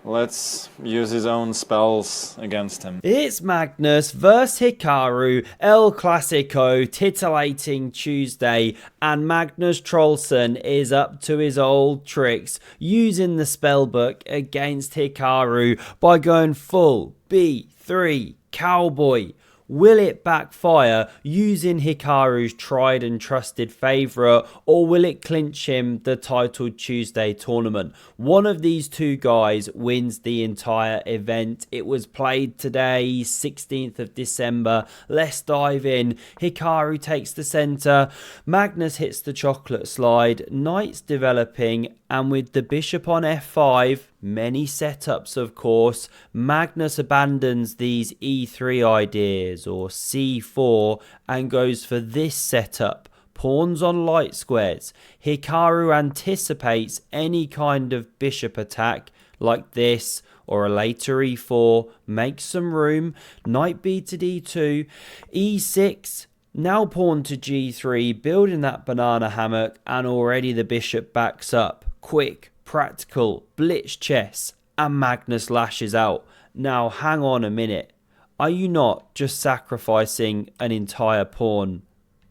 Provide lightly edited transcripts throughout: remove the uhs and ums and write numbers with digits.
let's use his own spells against him. It's Magnus versus Hikaru, El Clasico, titillating Tuesday, and Magnus Carlsen is up to his old tricks, using the spellbook against Hikaru by going full B3 Cowboy. Will it backfire using Hikaru's tried and trusted favourite, or will it clinch him the titled Tuesday tournament? One of these two guys wins the entire event. It was played today, 16th of December. Let's dive in. Hikaru takes the centre. Magnus hits the chocolate slide. Knight's developing, and with the bishop on f5, many setups of course, Magnus abandons these e3 ideas or c4 and goes for this setup. Pawns on light squares. Hikaru anticipates any kind of bishop attack like this or a later e4, makes some room. Knight b to d2, e6, now pawn to g3, building that banana hammock, and already the bishop backs up. Quick, practical, blitz chess, and Magnus lashes out. Now hang on a minute. Are you not just sacrificing an entire pawn?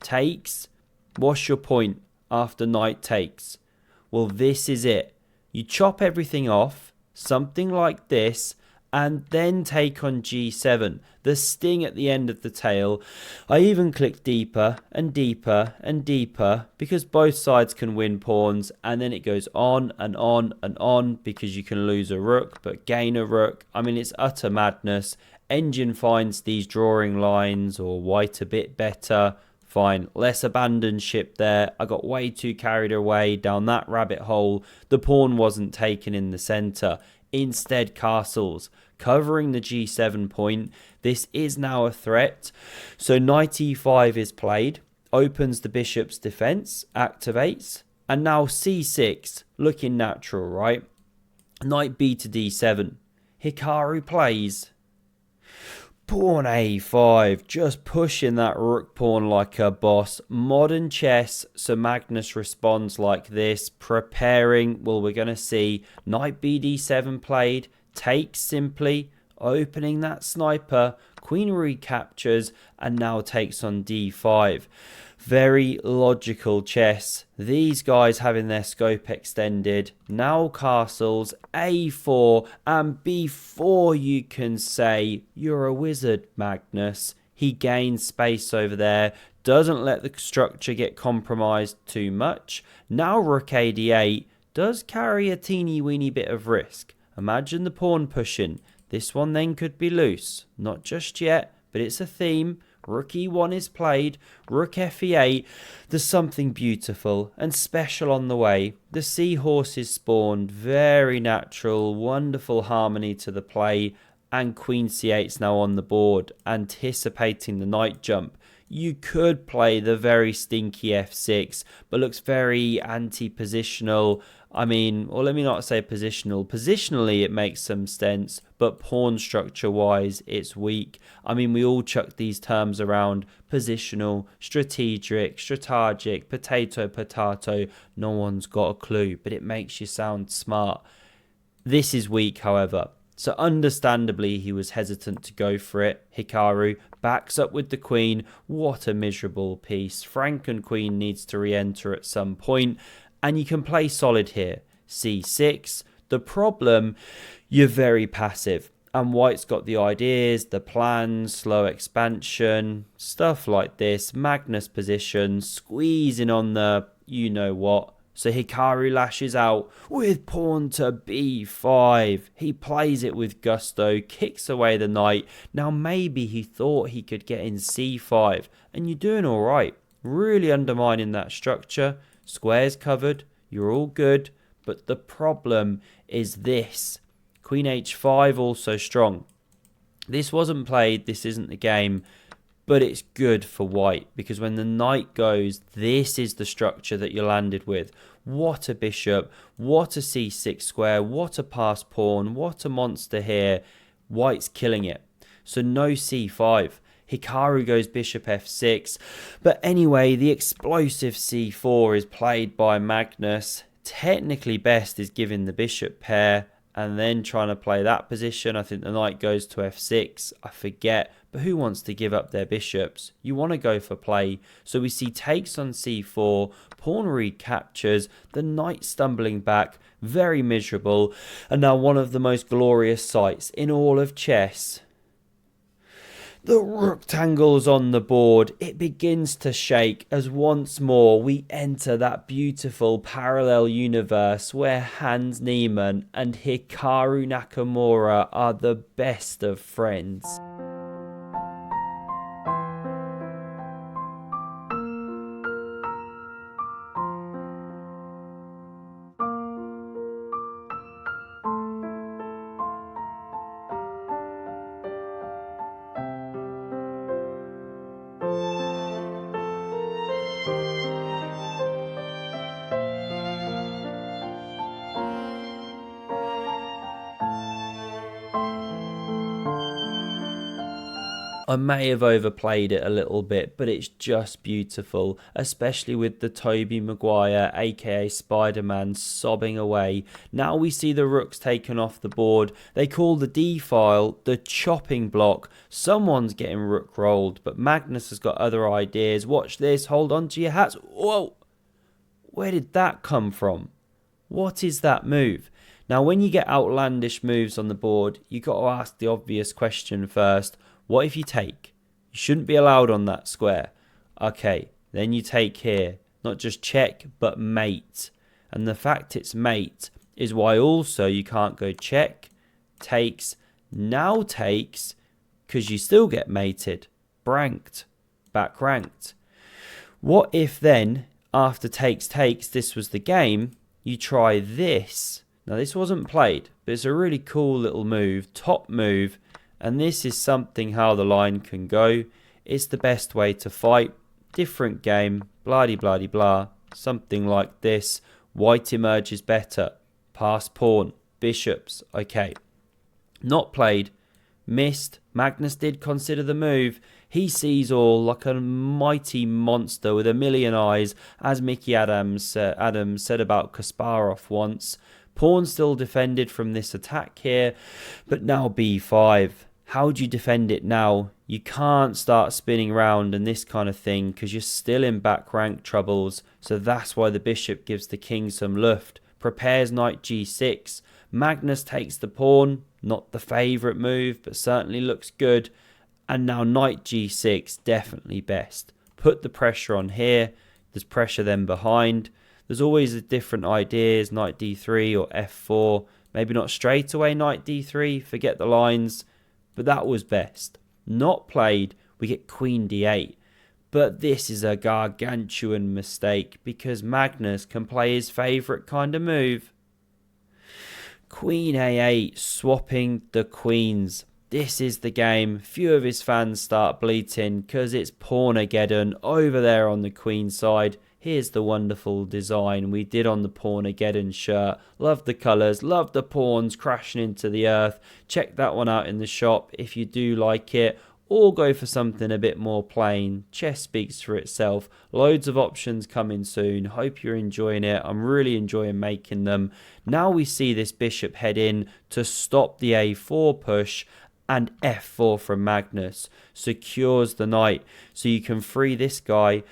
Takes? What's your point after knight takes? Well, this is it. You chop everything off, something like this, and then take on g7, the sting at the end of the tail. I even click deeper and deeper and deeper because both sides can win pawns, and then it goes on and on and on because you can lose a rook but gain a rook. I mean, it's utter madness. Engine finds these drawing lines or white a bit better. Fine, let's abandon ship there. I got way too carried away down that rabbit hole. The pawn wasn't taken in the centre. Instead, castles, covering the g7 point. This is now a threat. So knight e5 is played, opens the bishop's defence, activates, and now c6, looking natural, right? Knight b to d7. Hikaru plays pawn a5, just pushing that rook pawn like a boss. Modern chess. So Magnus responds like this, preparing. Well, we're going to see knight b d7 played, takes simply, opening that sniper. Queen recaptures and now takes on d5. Very logical chess. These guys having their scope extended. Now castles, a4, and before you can say you're a wizard, Magnus, he gains space over there, doesn't let the structure get compromised too much. Now rook a d8 does carry a teeny weeny bit of risk. Imagine the pawn pushing. This one then could be loose. Not just yet, but it's a theme. Rook e1 is played, rook fe8. There's something beautiful and special on the way. The seahorse is spawned, very natural, wonderful harmony to the play, and queen c8's now on the board, anticipating the knight jump. You could play the very stinky f6, but looks very anti-positional. I mean, or let me not say positional. Positionally, it makes some sense, but pawn structure-wise, it's weak. I mean, we all chuck these terms around: positional, strategic, potato. No one's got a clue, but it makes you sound smart. This is weak, however. So understandably, he was hesitant to go for it. Hikaru backs up with the queen. What a miserable piece. Franken queen needs to re-enter at some point. And you can play solid here. c6. The problem, you're very passive. And white's got the ideas, the plans, slow expansion, stuff like this. Magnus position, squeezing on the you know what. So Hikaru lashes out with pawn to b5. He plays it with gusto, kicks away the knight. Now maybe he thought he could get in c5. And you're doing all right. Really undermining that structure. Squares covered. You're all good. But the problem is this. Queen h5 also strong. This wasn't played. This isn't the game. But it's good for white, because when the knight goes, this is the structure that you landed with. What a bishop, what a c6 square, what a passed pawn, what a monster here. White's killing it. So no c5. Hikaru goes bishop f6. But anyway, the explosive c4 is played by Magnus. Technically best is giving the bishop pair, and then trying to play that position. I think the knight goes to f6. I forget, but who wants to give up their bishops? You want to go for play. So we see takes on c4, pawn recaptures, the knight stumbling back, very miserable, and now one of the most glorious sights in all of chess. The rook tangles on the board. It begins to shake as once more we enter that beautiful parallel universe where Hans Niemann and Hikaru Nakamura are the best of friends. I may have overplayed it a little bit, but it's just beautiful, especially with the Tobey Maguire, aka Spider-Man, sobbing away. Now we see the rooks taken off the board. They call the D file the chopping block. Someone's getting rook rolled, but Magnus has got other ideas. Watch this, hold on to your hats. Whoa! Where did that come from? What is that move? Now, when you get outlandish moves on the board, you got to ask the obvious question first. What if you take? You shouldn't be allowed on that square. Okay, then you take here. Not just check, but mate. And the fact it's mate is why also you can't go check, takes, now takes, because you still get mated. Branked. Back ranked. What if then, after takes, this was the game, you try this. Now this wasn't played, but it's a really cool little move, top move. And this is something how the line can go. It's the best way to fight. Different game. Blah de blah de blah. Something like this. White emerges better. Pass pawn. Bishops. Okay. Not played. Missed. Magnus did consider the move. He sees all like a mighty monster with a million eyes, as Mickey Adams said about Kasparov once. Pawn still defended from this attack here, but now b5. How do you defend it now? You can't start spinning around and this kind of thing because you're still in back rank troubles. So that's why the bishop gives the king some luft. Prepares knight g6. Magnus takes the pawn. Not the favourite move, but certainly looks good. And now knight g6, definitely best. Put the pressure on here. There's pressure then behind. There's always different ideas, knight d3 or f4. Maybe not straight away knight d3, forget the lines. But that was best. Not played, we get queen d8. But this is a gargantuan mistake because Magnus can play his favourite kind of move. Queen a8, swapping the queens. This is the game. Few of his fans start bleating because it's Pawn-ageddon over there on the queen side. Here's the wonderful design we did on the Pawn-ageddon shirt. Love the colours, love the pawns crashing into the earth. Check that one out in the shop if you do like it. Or go for something a bit more plain. Chess speaks for itself. Loads of options coming soon. Hope you're enjoying it. I'm really enjoying making them. Now we see this bishop head in to stop the a4 push. And f4 from Magnus. Secures the knight. So you can free this guy.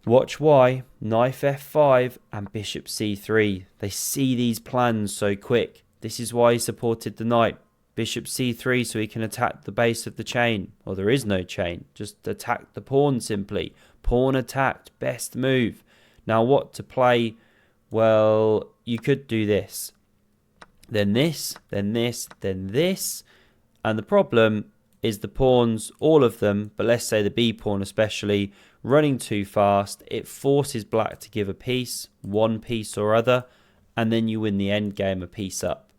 Watch why. Knight f5 and bishop c3. They see these plans so quick. This is why he supported the knight. Bishop c3 so he can attack the base of the chain. Or there is no chain. Just attack the pawn simply. Pawn attacked. Best move. Now what to play? Well, you could do this. Then this. Then this. Then this. And the problem is the pawns, all of them, but let's say the B pawn especially, running too fast. It forces black to give a piece, one piece or other, and then you win the endgame a piece up.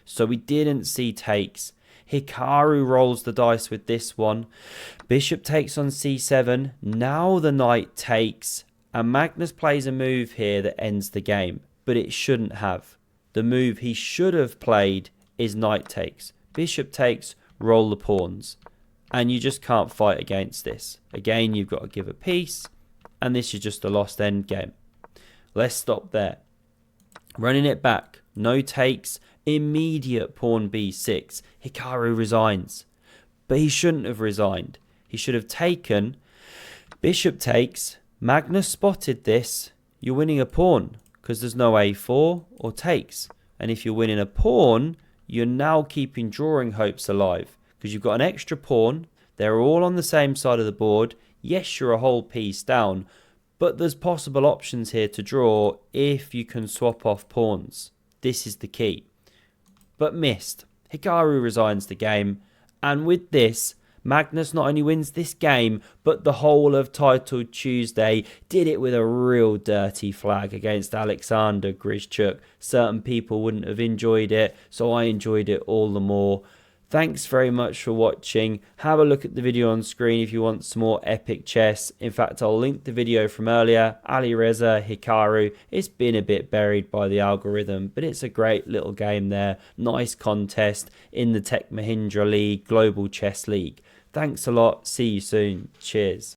So we didn't see takes. Hikaru rolls the dice with this one. Bishop takes on c7. Now the knight takes, and Magnus plays a move here that ends the game, but it shouldn't have. The move he should have played is knight takes. Bishop takes, roll the pawns. And you just can't fight against this. Again, you've got to give a piece. And this is just a lost endgame. Let's stop there. Running it back. No takes. Immediate pawn b6. Hikaru resigns. But he shouldn't have resigned. He should have taken. Bishop takes. Magnus spotted this. You're winning a pawn because there's no a4 or takes. And if you're winning a pawn, you're now keeping drawing hopes alive because you've got an extra pawn. They're all on the same side of the board. Yes, you're a whole piece down, but there's possible options here to draw if you can swap off pawns. This is the key. But missed. Hikaru resigns the game. And with this, Magnus not only wins this game, but the whole of Titled Tuesday. Did it with a real dirty flag against Alexander Grischuk. Certain people wouldn't have enjoyed it, so I enjoyed it all the more. Thanks very much for watching. Have a look at the video on screen if you want some more epic chess. In fact, I'll link the video from earlier. Ali Reza, Hikaru. It's been a bit buried by the algorithm, but it's a great little game there. Nice contest in the Tech Mahindra League, Global Chess League. Thanks a lot. See you soon. Cheers.